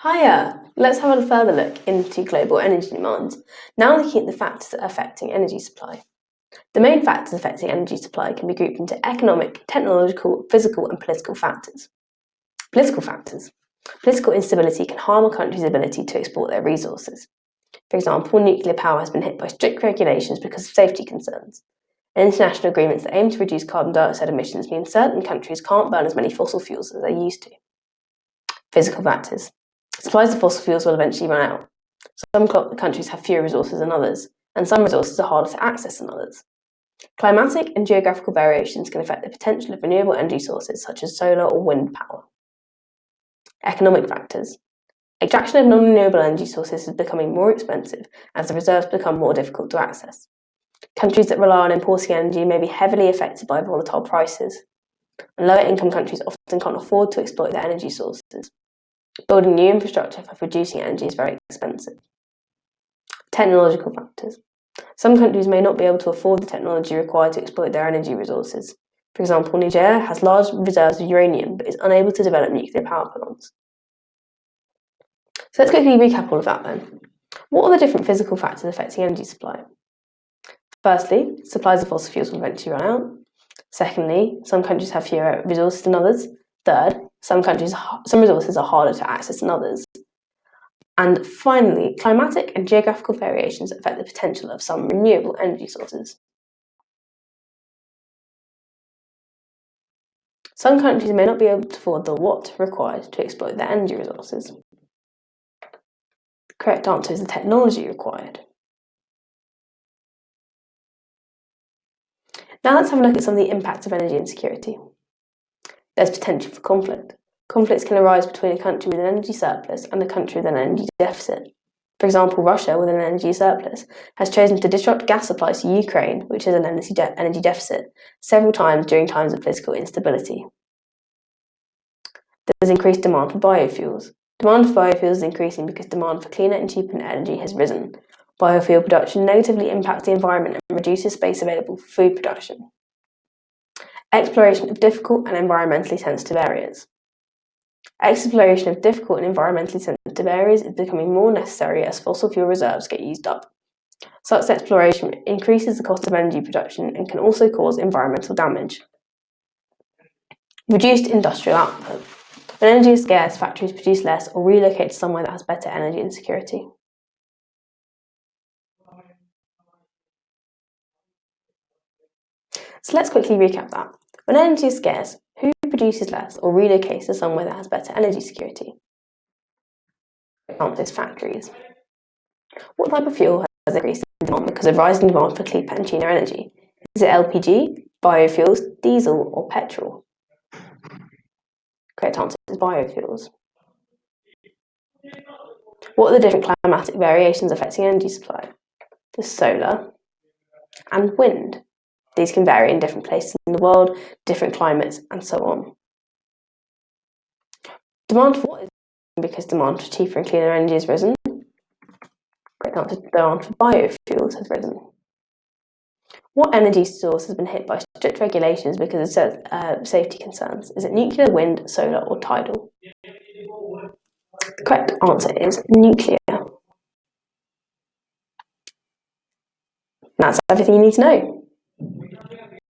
Hiya! Let's have a further look into global energy demand, now looking at the factors affecting energy supply. The main factors affecting energy supply can be grouped into economic, technological, physical and political factors. Political factors. Political instability can harm a country's ability to export their resources. For example, nuclear power has been hit by strict regulations because of safety concerns. International agreements that aim to reduce carbon dioxide emissions mean certain countries can't burn as many fossil fuels as they used to. Physical factors. Supplies of fossil fuels will eventually run out. Some countries have fewer resources than others, and some resources are harder to access than others. Climatic and geographical variations can affect the potential of renewable energy sources such as solar or wind power. Economic factors. Extraction of non-renewable energy sources is becoming more expensive as the reserves become more difficult to access. Countries that rely on importing energy may be heavily affected by volatile prices, and lower-income countries often can't afford to exploit their energy sources. Building new infrastructure for producing energy is very expensive. Technological factors. Some countries may not be able to afford the technology required to exploit their energy resources. For example, Nigeria has large reserves of uranium but is unable to develop nuclear power plants. So let's quickly recap all of that then. What are the different physical factors affecting energy supply? Firstly, supplies of fossil fuels will eventually run out. Secondly, some countries have fewer resources than others. Third, some resources are harder to access than others. And finally, climatic and geographical variations affect the potential of some renewable energy sources. Some countries may not be able to afford the what required to exploit their energy resources. The correct answer is the technology required. Now let's have a look at some of the impacts of energy insecurity. There's potential for conflict. Conflicts can arise between a country with an energy surplus and a country with an energy deficit. For example, Russia, with an energy surplus, has chosen to disrupt gas supplies to Ukraine, which has an energy deficit, several times during times of political instability. There's increased demand for biofuels. Demand for biofuels is increasing because demand for cleaner and cheaper energy has risen. Biofuel production negatively impacts the environment and reduces space available for food production. Exploration of difficult and environmentally sensitive areas. Exploration of difficult and environmentally sensitive areas is becoming more necessary as fossil fuel reserves get used up. Such exploration increases the cost of energy production and can also cause environmental damage. Reduced industrial output. When energy is scarce, factories produce less or relocate to somewhere that has better energy security. So let's quickly recap that. When energy is scarce, who produces less or relocates to somewhere that has better energy security? The answer is factories. What type of fuel has increased in demand because of rising demand for cheaper and cleaner energy? Is it LPG, biofuels, diesel, or petrol? Correct answer is biofuels. What are the different climatic variations affecting energy supply? There's solar and wind. These can vary in different places in the world, different climates, and so on. Demand for what is because demand for cheaper and cleaner energy has risen? Correct answer, demand for biofuels has risen. What energy source has been hit by strict regulations because of safety concerns? Is it nuclear, wind, solar, or tidal? The correct answer is nuclear. That's everything you need to know.